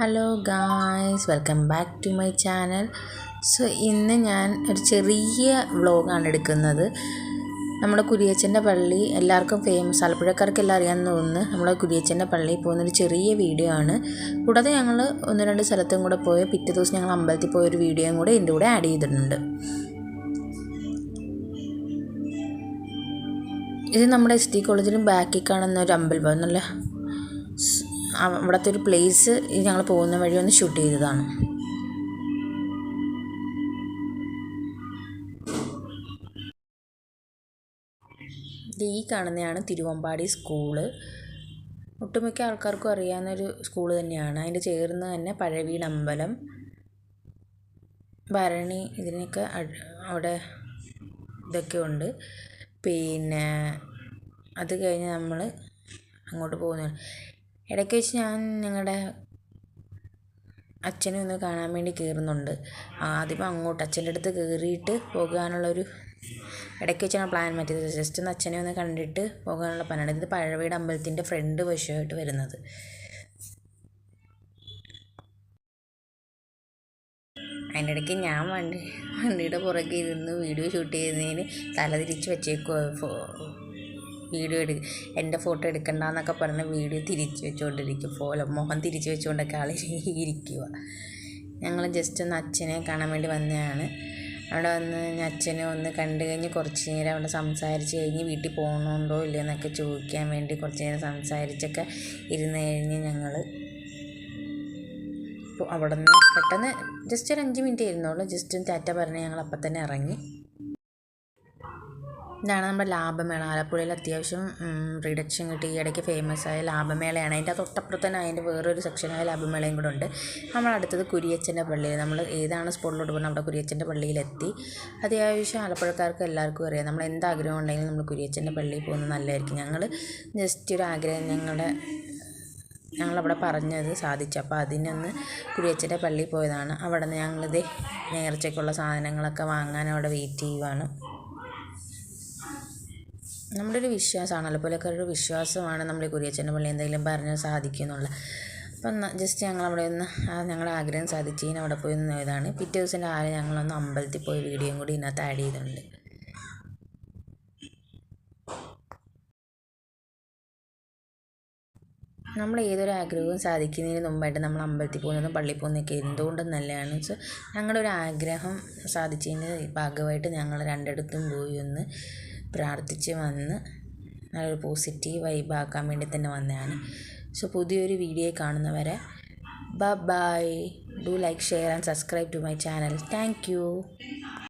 Hello guys, welcome back to my channel. So ഇന്ന് ഞാൻ ഒരു ചെറിയ വ്ളോഗാണ് എടുക്കുന്നത്. നമ്മുടെ കുരിയച്ചൻ്റെ പള്ളി എല്ലാവർക്കും ഫേമസ്, ആലപ്പുഴക്കാർക്ക് എല്ലാം അറിയാമെന്ന് തോന്നുന്നു. നമ്മുടെ കുരിയച്ചൻ്റെ പള്ളിയിൽ പോകുന്നൊരു ചെറിയ വീഡിയോ ആണ്. കൂടാതെ ഞങ്ങൾ ഒന്ന് രണ്ട് സ്ഥലത്തും കൂടെ പോയ പിറ്റേ ദിവസം ഞങ്ങൾ അമ്പലത്തിൽ പോയൊരു വീഡിയോയും കൂടെ ഇതിൻ്റെ കൂടെ ആഡ് ചെയ്തിട്ടുണ്ട്. ഇത് നമ്മുടെ ST കോളേജിലും ബാക്കിൽ കാണുന്ന ഒരു അമ്പലം, നല്ല അവിടുത്തെ ഒരു പ്ലേസ് ഞങ്ങൾ പോകുന്ന വഴി ഒന്ന് ഷൂട്ട് ചെയ്തതാണ്. ഈ കാണുന്നതാണ് തിരുവമ്പാടി സ്കൂള്. ഒട്ടുമിക്ക ആൾക്കാർക്കും അറിയാവുന്നൊരു സ്കൂള് തന്നെയാണ്. അതിൻ്റെ ചേർന്ന് തന്നെ പഴവീട് അമ്പലം, ഭരണി, ഇതിനൊക്കെ അവിടെ ഇതൊക്കെ ഉണ്ട്. പിന്നെ അത് കഴിഞ്ഞ് നമ്മൾ അങ്ങോട്ട് പോകുന്നതാണ്. ഇടയ്ക്ക് വെച്ച് ഞാൻ ഞങ്ങളുടെ അച്ഛനെ ഒന്ന് കാണാൻ വേണ്ടി കയറുന്നുണ്ട്. ആദ്യം അങ്ങോട്ട് അച്ഛൻ്റെ അടുത്ത് കയറിയിട്ട് പോകാനുള്ളൊരു ഇടയ്ക്ക് വെച്ചാണ് പ്ലാൻ മാറ്റിയത്. ജസ്റ്റ് ഒന്ന് അച്ഛനെ ഒന്ന് കണ്ടിട്ട് പോകാനുള്ള പ്ലാനാണ്. ഇത് പഴവീട് അമ്പലത്തിൻ്റെ ഫ്രണ്ട് വശമായിട്ട് വരുന്നത്. അതിൻ്റെ ഇടയ്ക്ക് ഞാൻ വണ്ടിയുടെ പുറകെ ഇരുന്ന് വീഡിയോ ഷൂട്ട് ചെയ്യുന്നതിന് തലതിരിച്ച് വെച്ചേക്കുമോ, വീഡിയോ എൻ്റെ ഫോട്ടോ എടുക്കണ്ടെന്നൊക്കെ പറഞ്ഞ് വീഡിയോ തിരിച്ച് വെച്ചുകൊണ്ടിരിക്കും. മുഖം തിരിച്ച് വെച്ചുകൊണ്ടൊക്കെ ഇരിക്കുക. ഞങ്ങൾ ജസ്റ്റ് ഒന്ന് അച്ഛനെ കാണാൻ വേണ്ടി വന്നതാണ്. അവിടെ വന്ന് അച്ഛനെ ഒന്ന് കണ്ടു കഴിഞ്ഞ് കുറച്ച് നേരം അവിടെ സംസാരിച്ച് കഴിഞ്ഞ് വീട്ടിൽ പോകണമുണ്ടോ ഇല്ലയെന്നൊക്കെ ചോദിക്കാൻ വേണ്ടി കുറച്ച് നേരം സംസാരിച്ചൊക്കെ ഇരുന്ന് കഴിഞ്ഞ് ഞങ്ങൾ അവിടെ നിന്ന് പെട്ടെന്ന് ജസ്റ്റ് ഒരു 5 മിനിറ്റ് ഇരുന്നോളൂ. ജസ്റ്റ് ടാറ്റ പറഞ്ഞ് ഞങ്ങൾ അപ്പം തന്നെ ഇറങ്ങി. ഇതാണ് നമ്മുടെ ലാഭമേള. ആലപ്പുഴയിൽ അത്യാവശ്യം റിഡക്ഷൻ കിട്ടി ഈ ഇടയ്ക്ക് ഫേമസ് ആയ ലാഭമേളയാണ്. അതിൻ്റെ തൊട്ടപ്പുറത്ത് തന്നെ അതിൻ്റെ വേറൊരു സെക്ഷനായ ലാഭമേളയും കൂടെ ഉണ്ട്. നമ്മളടുത്തത് കുരിയച്ചൻ്റെ പള്ളിയിൽ, നമ്മൾ ഏതാണ് സ്പോട്ടിലോട്ട് പോകുന്നത് നമ്മുടെ കുരിയച്ചൻ്റെ പള്ളിയിലെത്തി. അത്യാവശ്യം ആലപ്പുഴക്കാർക്ക് എല്ലാവർക്കും അറിയാം, നമ്മൾ എന്താഗ്രഹം ഉണ്ടെങ്കിലും നമ്മൾ കുരിയച്ചൻ്റെ പള്ളിയിൽ പോകുന്നത് നല്ലതായിരിക്കും. ഞങ്ങൾ ജസ്റ്റ് ഒരു ആഗ്രഹം ഞങ്ങളവിടെ പറഞ്ഞത് സാധിച്ചു. അപ്പോൾ അതിനൊന്ന് കുരിയച്ചൻ്റെ പള്ളിയിൽ പോയതാണ്. അവിടെ നിന്ന് ഞങ്ങളിത് നേർച്ചയ്ക്കുള്ള സാധനങ്ങളൊക്കെ വാങ്ങാൻ അവിടെ വെയിറ്റ് ചെയ്യുവാണ്. നമ്മുടെ ഒരു വിശ്വാസമാണ്, ആലപ്പുഴക്കാരുടെ വിശ്വാസമാണ് നമ്മൾ കുരിയച്ചൻ്റെ പള്ളി എന്തെങ്കിലും പറഞ്ഞാൽ സാധിക്കും എന്നുള്ളത്. അപ്പം ജസ്റ്റ് ഞങ്ങളവിടെ ഒന്ന് ഞങ്ങളുടെ ആഗ്രഹം സാധിച്ച് അവിടെ പോയി ഒന്ന് ഇതാണ്. പിറ്റേ ദിവസം രാവിലെ ഞങ്ങളൊന്ന് അമ്പലത്തിൽ പോയി വീഡിയോയും കൂടി ഇതിനകത്ത് ആഡ് ചെയ്തിട്ടുണ്ട്. നമ്മൾ ഏതൊരു ആഗ്രഹവും സാധിക്കുന്നതിന് മുമ്പായിട്ട് നമ്മൾ അമ്പലത്തിൽ പോകുന്നതും പള്ളിയിൽ പോകുന്നതൊക്കെ എന്തുകൊണ്ടും നല്ലതാണ്. സോ ഞങ്ങളുടെ ഒരു ആഗ്രഹം സാധിച്ചതിൻ്റെ ഭാഗമായിട്ട് ഞങ്ങൾ രണ്ടിടത്തും പോയി ഒന്ന് പ്രാർത്ഥിച്ച് വന്ന് നല്ലൊരു പോസിറ്റീവ് വൈബാക്കാൻ വേണ്ടി തന്നെ വന്നതാണ്. സോ പുതിയൊരു വീഡിയോ കാണുന്നവരെ bye. Do like, share and subscribe to my channel. Thank U.